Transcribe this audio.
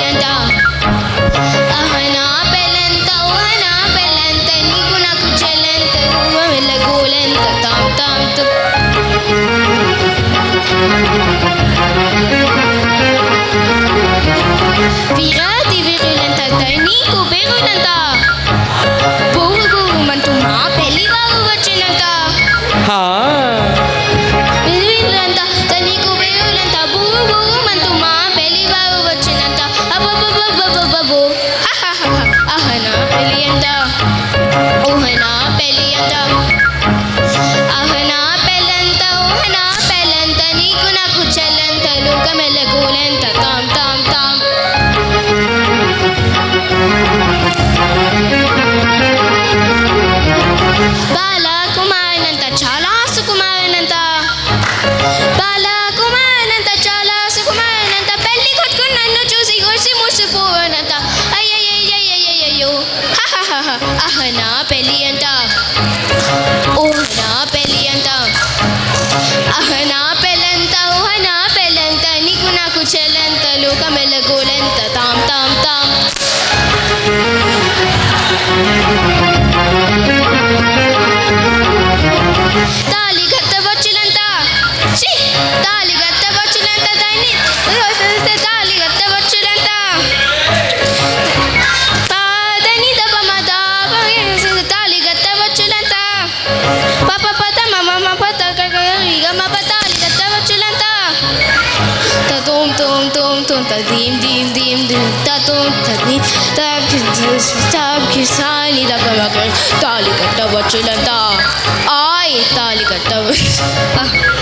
పెళ్ళంట పెళ్ళంత పెళ్ళంత నీకు నాకు చెల్లంత వెళ్ళగోలెంత తాం తాం వీరాది వీరులంత నీకు బేగులంత పువ్వు పువ్వు మంటూ మా పెళ్లి బాబు వచ్చినంత వీరులంత నీకు బేగులంత పువ్వు పువ్వు మంటూ మా పెళ్లి బాబు వచ్చినంత అబ్బబ్బబ్బబ్బబ్బబ్బో అహనా పెళ్ళి అంట ఊహనా పెళ్ళి అంట అహనా పెళ్ళంత ఊహనా పెళ్ళంత నీకు నాకు చెల్లంత లోకమెల్లగోలెంత తాం తాం తాం బాలకుమారనంత చాలా సుకుమారనంత బాలకుమారనంత చాలా సుకుమారనంత పెళ్లి కొట్టుకుని నన్ను చూసి గొసి ముసిపోవనంత అయ్యయ్యయ్యయ్యయ్యో అహనా పెళ్ళి అంట ఊహనా పెళ్ళి అంట అహనా పెళ్ళంత ఊహనా పెళ్ళంత నీకు నాకు చెల్లంత లోకమెల్లగోలెంత తాం తాం తాం తాళి కట్టవచ్చులంత తాళి కట్టవచ్చులంత దాన్ని తాళి కట్టవచ్చులంత పాదని దపమద తాళి కట్టవచ్చులంత పాప పత మమ పత గమ తాళి కట్టవచ్చులంత తోం తోం తోం తోం తదీం దీం దీం దీం తోం తదీ తాళి దపమక తాళి కట్టవచ్చులంత తాళి కట్టవచ్చు